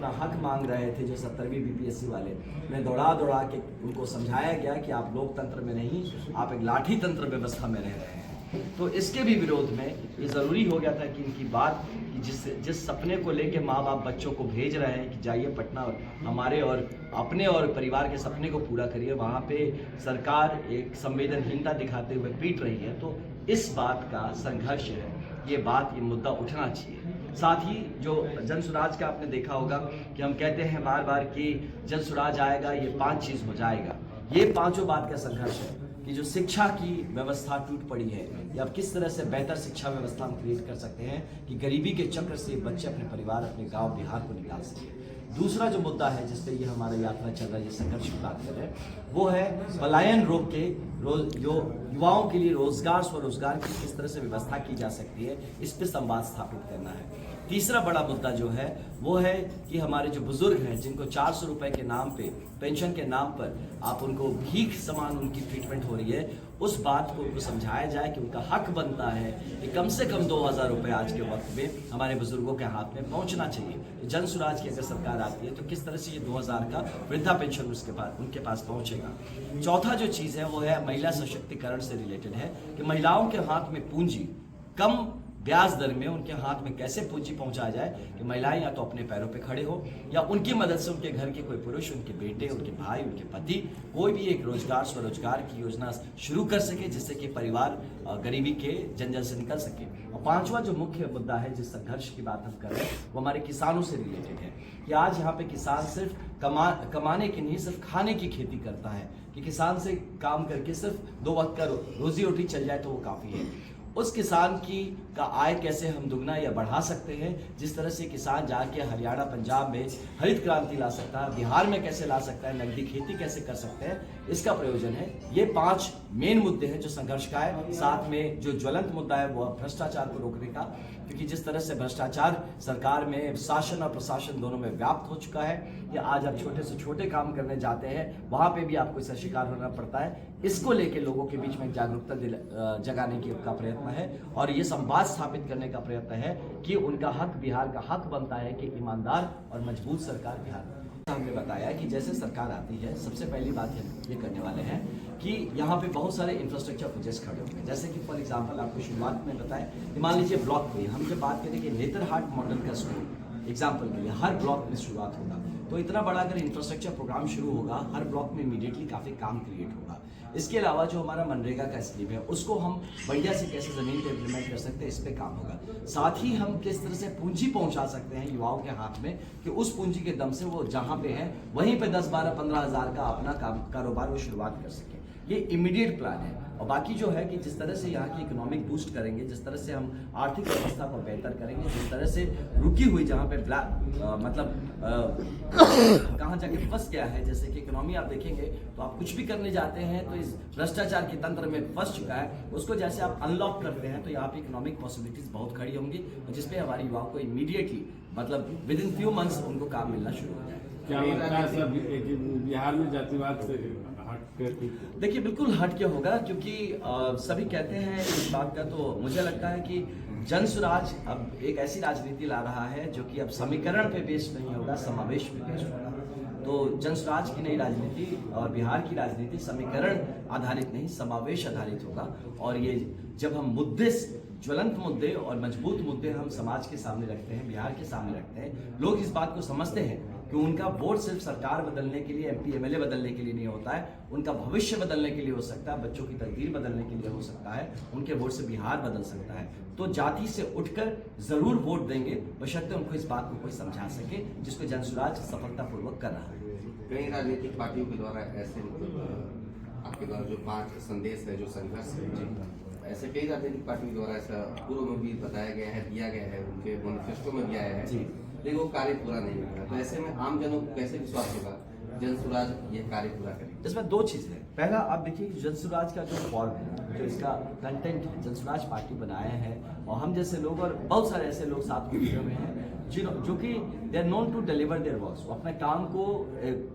अपना हक मांग रहे थे, जो 70वीं बीपीएससी वाले, उन्हें दौड़ा के उनको समझाया गया कि आप लोकतंत्र में नहीं, आप एक लाठी तंत्र व्यवस्था में रह रहे हैं। तो इसके भी विरोध में ये ज़रूरी हो गया था कि इनकी बात, कि जिस सपने को लेके माँ बाप बच्चों को भेज रहे हैं कि जाइए पटना और हमारे और अपने और परिवार के सपने को पूरा करिए, वहाँ पे सरकार एक संवेदनहीनता दिखाते हुए पीट रही है। तो इस बात का संघर्ष है, ये मुद्दा उठना चाहिए। साथ ही जो जन सुराज का आपने देखा होगा कि हम कहते हैं बार बार कि जन सुराज आएगा, ये 5 चीज़ हो जाएगा। ये पांचों बात का संघर्ष है कि जो शिक्षा की व्यवस्था टूट पड़ी है, या अब किस तरह से बेहतर शिक्षा व्यवस्था हम क्रिएट कर सकते हैं कि गरीबी के चक्र से बच्चे अपने परिवार, अपने गांव बिहार को निकाल सके। दूसरा जो मुद्दा है जिस पे ये हमारा यात्रा चल रहा है, ये संघर्ष की बात कर रहे हैं, वो है पलायन रोक के जो युवाओं के लिए रोजगार, स्वरोजगार की किस तरह से व्यवस्था की जा सकती है, इस पे संवाद स्थापित करना है। तीसरा बड़ा मुद्दा जो है वो है कि हमारे जो बुजुर्ग हैं, जिनको 400 रुपए के नाम पे, पेंशन के नाम पर आप उनको भीख समान उनकी ट्रीटमेंट हो रही है, उस बात को उनको समझाया जाए कि उनका हक बनता है कि कम से कम 2000 रुपये आज के वक्त में हमारे बुजुर्गों के हाथ में पहुंचना चाहिए। जन सुराज की अगर सरकार आती है तो किस तरह से ये 2000 का वृद्धा पेंशन उनके पास पहुंचेगा। चौथा जो चीज़ है वो है महिला सशक्तिकरण से रिलेटेड है कि महिलाओं के हाथ में पूंजी कम ब्याज दर में उनके हाथ में कैसे पूंजी पहुंचाया जाए कि महिलाएं या तो अपने पैरों पे खड़े हो, या उनकी मदद से उनके घर के कोई पुरुष, उनके बेटे, उनके भाई, उनके पति कोई भी एक रोजगार, स्वरोजगार की योजना शुरू कर सके, जिससे कि परिवार गरीबी के जंजाल से निकल सके। और पांचवा जो मुख्य मुद्दा है जिस संघर्ष की बात हम कर रहे हैं, वो हमारे किसानों से रिलेटेड है कि आज यहाँ पे किसान सिर्फ कमाने की नहीं, सिर्फ खाने की खेती करता है कि किसान से काम करके सिर्फ 2 वक्त का रोजी रोटी चल जाए तो वो काफ़ी है। उस किसान का आय कैसे हम दुगना या बढ़ा सकते हैं, जिस तरह से किसान जाके हरियाणा, पंजाब में हरित क्रांति ला सकता है, बिहार में कैसे ला सकता है, नकदी खेती कैसे कर सकते हैं, इसका प्रयोजन है। ये 5 मेन मुद्दे हैं जो संघर्ष का है। साथ में जो ज्वलंत मुद्दा है वो भ्रष्टाचार को रोकने का, क्योंकि जिस तरह से भ्रष्टाचार सरकार में, शासन और प्रशासन दोनों में व्याप्त हो चुका है, कि आज आप छोटे से छोटे काम करने जाते हैं वहां पे भी आपको इसका शिकार होना पड़ता है। इसको लेके लोगों के बीच में जागरूकता जगाने की का प्रयत्न है, और ये संवाद स्थापित करने का प्रयत्न है कि उनका हक, बिहार का हक बनता है कि ईमानदार और मजबूत सरकार बिहार में। हमने बताया कि जैसे सरकार आती है, सबसे पहली बात हम ये करने वाले हैं कि यहाँ पे बहुत सारे इंफ्रास्ट्रक्चर प्रोजेक्ट्स खड़े होंगे। जैसे कि फॉर एग्जांपल आपको शुरुआत में बताएं, मान लीजिए ब्लॉक हुई, हम जब बात करें कि नेतरहाट मॉडल का स्कूल एग्जाम्पल के लिए हर ब्लॉक में शुरुआत होगा, तो इतना बड़ा अगर इंफ्रास्ट्रक्चर प्रोग्राम शुरू होगा, हर ब्लॉक में इमीडिएटली काफ़ी काम क्रिएट होगा। इसके अलावा जो हमारा मनरेगा का स्कीम है, उसको हम बढ़िया से कैसे ज़मीन पे इम्प्लीमेंट कर सकते हैं, इस पे काम होगा। साथ ही हम किस तरह से पूंजी पहुंचा सकते हैं युवाओं के हाथ में कि उस पूंजी के दम से वो जहाँ पे है वहीं पे 10, 12, 15 हज़ार का अपना कारोबार वो शुरुआत कर सके। ये इमीडिएट प्लान है। और बाकी जो है कि जिस तरह से यहाँ की इकोनॉमिक बूस्ट करेंगे, जिस तरह से हम आर्थिक व्यवस्था को बेहतर करेंगे, जिस तरह से रुकी हुई जहाँ पे कहाँ जाके फंस गया है, जैसे कि इकोनॉमी आप देखेंगे तो आप कुछ भी करने जाते हैं तो इस भ्रष्टाचार के तंत्र में फंस चुका है, उसको जैसे आप अनलॉक करते हैं तो यहाँ पे इकोनॉमिक पॉसिबिलिटीज बहुत खड़ी होंगी, जिसपे हमारे युवाओं को इमीडिएटली मतलब विद इन फ्यू मंथ्स उनको काम मिलना शुरू हो जाए। क्या लगता है सर बिहार में जातिवाद से देखिए बिल्कुल हट के होगा, क्योंकि सभी कहते हैं इस बात का, तो मुझे लगता है कि जन सुराज अब एक ऐसी राजनीति ला रहा है जो कि अब समीकरण पे बेस्ड नहीं होगा, समावेश पे बेस्ड होगा। तो जन सुराज की नई राजनीति और बिहार की राजनीति समीकरण आधारित नहीं, समावेश आधारित होगा। और ये जब हम मुद्दे, ज्वलंत मुद्दे और मजबूत मुद्दे हम समाज के सामने रखते हैं, बिहार के सामने रखते हैं, लोग इस बात को समझते हैं कि उनका वोट सिर्फ सरकार बदलने के लिए, MP MLA बदलने के लिए नहीं होता है, उनका भविष्य बदलने के लिए हो सकता है, बच्चों की तकदीर बदलने के लिए हो सकता है, उनके वोट से बिहार बदल सकता है। तो जाति से उठकर जरूर वोट देंगे, बशर्ते उनको इस बात को कोई समझा सके, जिसको जनसुराज सफलतापूर्वक कर रहा है। कई राजनीतिक पार्टियों के द्वारा ऐसे आपके द्वारा जो 5 संदेश है, जो संघर्ष है, ऐसे कई राजनीतिक पार्टियों के द्वारा ऐसा पूर्व में भी बताया गया है, दिया गया है, उनके मैनिफेस्टो में भी आया है, लेकिन वो कार्य पूरा नहीं हो रहा। तो ऐसे में आम जनों को कैसे विश्वास होगा जन सुराज ये कार्य पूरा करेगी? इसमें 2 चीज़ है। पहला, आप देखिए जन सुराज का जो फॉर्म है, जो इसका कंटेंट है, जन सुराज पार्टी बनाया है, और हम जैसे लोग और बहुत सारे ऐसे लोग साथ में जुड़े हुए हैं जो कि they are known to deliver their works, वो अपने काम को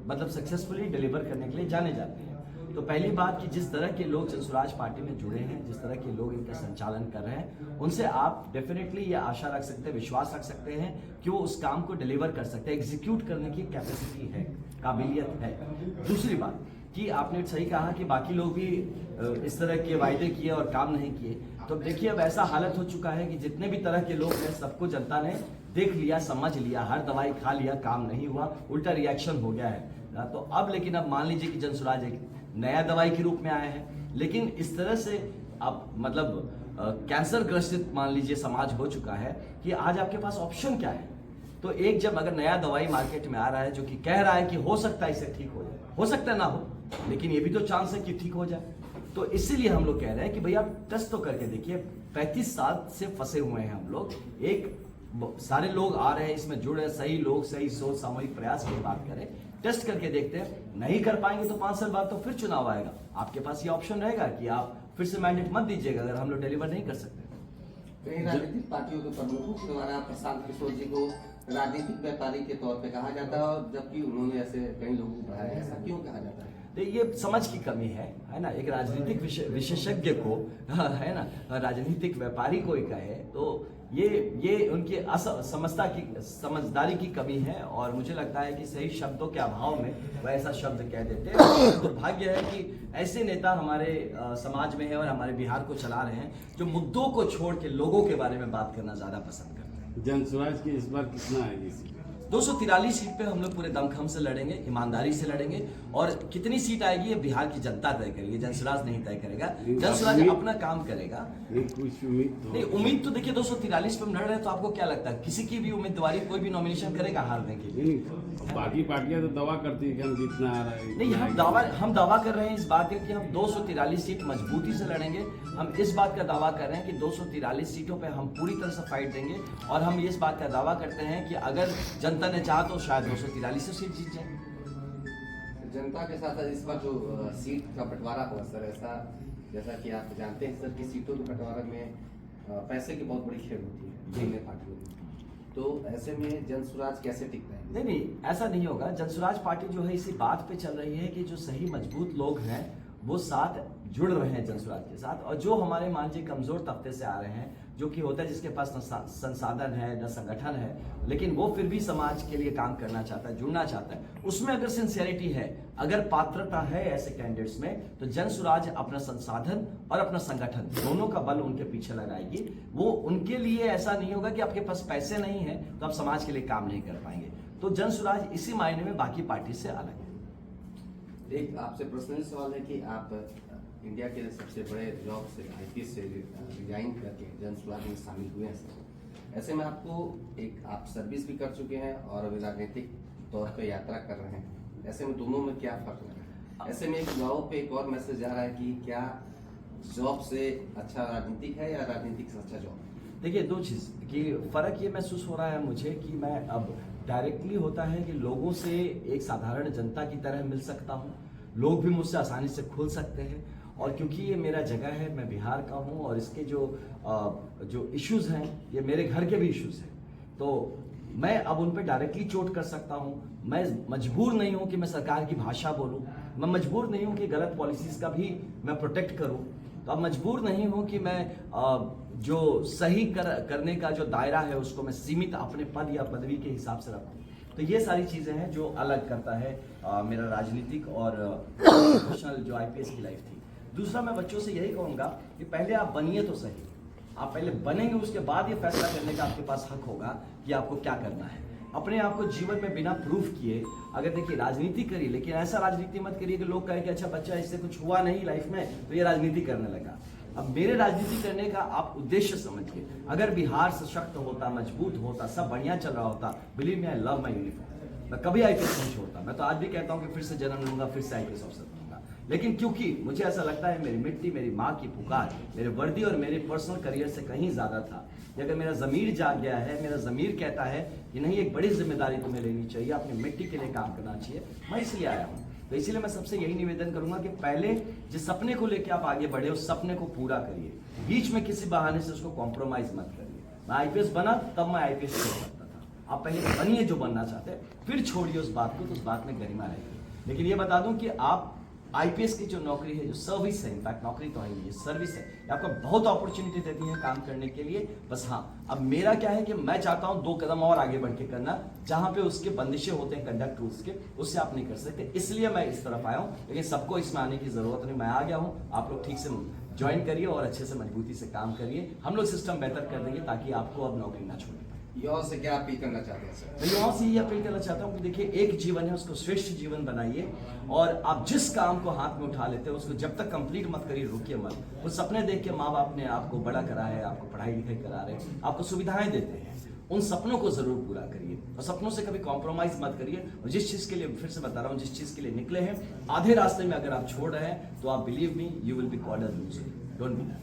मतलब सक्सेसफुली डिलीवर करने के लिए जाने जाते हैं। तो पहली बात कि जिस तरह के लोग जनसुराज पार्टी में जुड़े हैं, जिस तरह के लोग इनका संचालन कर रहे हैं, उनसे आप डेफिनेटली ये आशा रख सकते हैं, विश्वास रख सकते हैं कि वो उस काम को डिलीवर कर सकते हैं, एग्जीक्यूट करने की कैपेसिटी है, काबिलियत है। दूसरी बात कि आपने सही कहा कि बाकी लोग भी इस तरह के वायदे किए और काम नहीं किए। तो देखिए अब ऐसा हालत हो चुका है कि जितने भी तरह के लोग हैं सबको जनता ने देख लिया, समझ लिया, हर दवाई खा लिया, काम नहीं हुआ, उल्टा रिएक्शन हो गया है। तो अब लेकिन अब मान लीजिए कि जनसुराज एक नया दवाई के रूप में आया है, लेकिन इस तरह से अब मतलब कैंसर ग्रसित मान लीजिए समाज हो चुका है कि आज आपके पास ऑप्शन क्या है। तो एक जब अगर नया दवाई मार्केट में आ रहा है जो कि कह रहा है कि हो सकता है इससे ठीक हो जाए, हो सकता है ना हो, लेकिन ये भी तो चांस है कि ठीक हो जाए। तो इसीलिए हम लोग कह रहे हैं कि भैया टेस्ट तो करके देखिए। 35 साल से फंसे हुए हैं हम लोग, एक सारे लोग आ रहे हैं इसमें जुड़ रहे हैं, सही लोग, सही सोच, सामूहिक प्रयास की बात करें, टेस्ट करके देखते हैं। नहीं कर पाएंगे तो 5 साल बाद तो फिर चुनाव आएगा, आपके पास ये ऑप्शन रहेगा कि आप फिर से मैंडेट मत दीजिएगा अगर हम लोग डिलीवर नहीं कर सकते। कई राजनीतिक पार्टियों के प्रमुखों के द्वारा प्रशांत किशोर जी को राजनीतिक व्यापारी के तौर पे कहा जाता है, और जबकि उन्होंने ऐसे कई लोगों को बढ़ाया, ऐसा क्यों कहा जाता है? तो ये समझ की कमी है ना। एक राजनीतिक विशेषज्ञ को है ना, राजनीतिक व्यापारी कोई कहे तो ये उनकी समझदारी की कमी है। और मुझे लगता है कि सही शब्दों के अभाव में वह ऐसा शब्द कह देते हैं। दुर्भाग्य है कि ऐसे नेता हमारे समाज में है और हमारे बिहार को चला रहे हैं जो मुद्दों को छोड़ के लोगों के बारे में बात करना ज्यादा पसंद करते हैं। जनसुराज की इस बार कितना आएगी सीट? 243 सीट पे हम लोग पूरे दमखम से लड़ेंगे, ईमानदारी से लड़ेंगे, और कितनी सीट आएगी ये बिहार की जनता तय करेगी, जनसुराज नहीं तय करेगा। जनसुराज अपना काम करेगा। कुछ उम्मीद नहीं, उम्मीद तो देखिए 243 पे हम लड़ रहे हैं, तो आपको क्या लगता है किसी की भी उम्मीदवारी कोई भी नॉमिनेशन करेगा हारने के लिए? बाकी पार्टियां तो दावा करती है कि हम जितना आ रहा है। नहीं, हम दावा कर रहे हैं इस बात का कि हम 243 सीट मजबूती से लड़ेंगे। हम इस बात का दावा कर रहे हैं कि 243 सीटों पे हम पूरी तरह से फाइट देंगे, और हम इस बात का दावा करते हैं कि अगर जनता ने चाहा तो शायद 243 सीट जीत जाए। जनता के साथ इस बार जो सीट का बंटवारा हुआ सर, ऐसा जैसा कि आप जानते हैं सर कि सीटों के बंटवारे में पैसे की बहुत बड़ी खेल होती है दोनों पार्टियों में, तो ऐसे में जनसुराज कैसे टिक पाएंगे? नहीं, ऐसा नहीं होगा। जनसुराज पार्टी जो है इसी बात पे चल रही है कि जो सही मजबूत लोग हैं वो साथ जुड़ रहे हैं जनसुराज के साथ, और जो हमारे मान लीजिए कमजोर तबके से आ रहे हैं, जो कि होता है जिसके पास न संसाधन है न संगठन है, लेकिन वो फिर भी समाज के लिए काम करना चाहता है, जुड़ना चाहता है, उसमें अगर सिंसियरिटी है, अगर पात्रता है ऐसे कैंडिडेट्स में, तो जनसुराज अपना संसाधन और अपना संगठन दोनों का बल उनके पीछे लगाएगी। वो उनके लिए ऐसा नहीं होगा कि आपके पास पैसे नहीं है तो आप समाज के लिए काम नहीं कर पाएंगे। तो जनसुराज इसी मायने में बाकी पार्टी से अलग है। एक आपसे पर्सनल सवाल है कि आप इंडिया के सबसे बड़े जॉब से आईपीएस से रिजाइन करके जनसुराज में शामिल हुए हैं सर, ऐसे में आपको एक आप सर्विस भी कर चुके हैं और अभी राजनीतिक तौर पे यात्रा कर रहे हैं, ऐसे में दोनों में क्या फर्क है? ऐसे में एक युवाओं पे एक और मैसेज जा रहा है कि क्या जॉब से अच्छा राजनीतिक है या राजनीतिक से अच्छा जॉब? देखिए, दो चीज़ कि फ़र्क ये महसूस हो रहा है मुझे कि मैं अब डायरेक्टली होता है कि लोगों से एक साधारण जनता की तरह मिल सकता हूँ, लोग भी मुझसे आसानी से खुल सकते हैं, और क्योंकि ये मेरा जगह है, मैं बिहार का हूँ और इसके जो इश्यूज़ हैं ये मेरे घर के भी इश्यूज़ हैं, तो मैं अब उन पे डायरेक्टली चोट कर सकता हूँ। मैं मजबूर नहीं हूँ कि मैं सरकार की भाषा बोलूँ, मैं मजबूर नहीं हूँ कि गलत पॉलिसीज़ का भी मैं प्रोटेक्ट करूँ, तो अब मजबूर नहीं हूँ कि मैं जो सही करने का जो दायरा है उसको मैं सीमित अपने पद या पदवी के हिसाब से रखूँ। तो ये सारी चीज़ें हैं जो अलग करता है मेरा राजनीतिक और प्रोफेशनल जो आईपीएस की लाइफ थी। दूसरा, मैं बच्चों से यही कहूँगा कि पहले आप बनिए तो सही, आप पहले बनेंगे उसके बाद ये फैसला करने का आपके पास हक होगा कि आपको क्या करना है। अपने आप को जीवन में बिना प्रूफ किए अगर देखिए राजनीति करिए, लेकिन ऐसा राजनीति मत करिए कि लोग कहें कि अच्छा बच्चा इससे कुछ हुआ नहीं लाइफ में तो ये राजनीति करने लगा। अब मेरे राजनीति करने का आप उद्देश्य समझिए। अगर बिहार सशक्त होता, मजबूत होता, सब बढ़िया चल रहा होता, believe me I love my uniform, मैं कभी आईपीएस नहीं छोड़ता। मैं तो आज भी कहता हूँ कि फिर से जन्म लूंगा, फिर से आईपीएस अफसर बनूंगा, लेकिन क्योंकि मुझे ऐसा लगता है मेरी मिट्टी, मेरी माँ की पुकार मेरे वर्दी और मेरे पर्सनल करियर से कहीं ज़्यादा था। कि अगर मेरा ज़मीर जाग गया है, मेरा ज़मीर कहता है कि नहीं एक बड़ी जिम्मेदारी तुम्हें लेनी चाहिए, अपनी मिट्टी के लिए काम करना चाहिए, मैं इसलिए आया हूँ। तो इसीलिए मैं सबसे यही निवेदन करूंगा कि पहले जिस सपने को लेकर आप आगे बढ़े उस सपने को पूरा करिए, बीच में किसी बहाने से उसको कॉम्प्रोमाइज़ मत करिए। मैं आईपीएस बना तब मैं आईपीएस छोड़ सकता था, आप पहले बनिए जो बनना चाहते हैं, फिर छोड़िए उस बात को, तो उस बात में गरिमा रहेगी। लेकिन ये बता दूं कि आप आईपीएस की जो नौकरी है, जो सर्विस है, इनफैक्ट नौकरी तो है नहीं, ये सर्विस है, ये आपको बहुत अपॉर्चुनिटी देती है काम करने के लिए। बस हाँ, अब मेरा क्या है कि मैं चाहता हूँ 2 कदम और आगे बढ़ के करना, जहां पे उसके बंदिशें होते हैं कंडक्ट रूल्स के, उससे आप नहीं कर सकते, इसलिए मैं इस तरफ आया हूँ। लेकिन सबको इसमें आने की जरूरत नहीं, मैं आ गया हूँ, आप लोग ठीक से ज्वाइन करिए और अच्छे से मजबूती से काम करिए, हम लोग सिस्टम बेहतर कर देंगे ताकि आपको अब नौकरी ना छोड़नी। युवाओं से क्या अपील करना चाहते हैं सर? मैं युवाओं से ये अपील करना चाहता हूँ कि देखिए, एक जीवन है, उसको श्रेष्ठ जीवन बनाइए, और आप जिस काम को हाथ में उठा लेते हो उसको जब तक कंप्लीट मत करिए, रुकिए मत। वो सपने देख के माँ बाप ने आपको बड़ा करा है, आपको पढ़ाई लिखाई करा रहे हैं, आपको सुविधाएं देते हैं, उन सपनों को जरूर पूरा करिए और सपनों से कभी कॉम्प्रोमाइज मत करिए। और जिस चीज के लिए, फिर से बता रहा हूँ, जिस चीज के लिए निकले हैं, आधे रास्ते में अगर आप छोड़ रहे हैं तो आप believe me, you will be called a loser. Don't be that.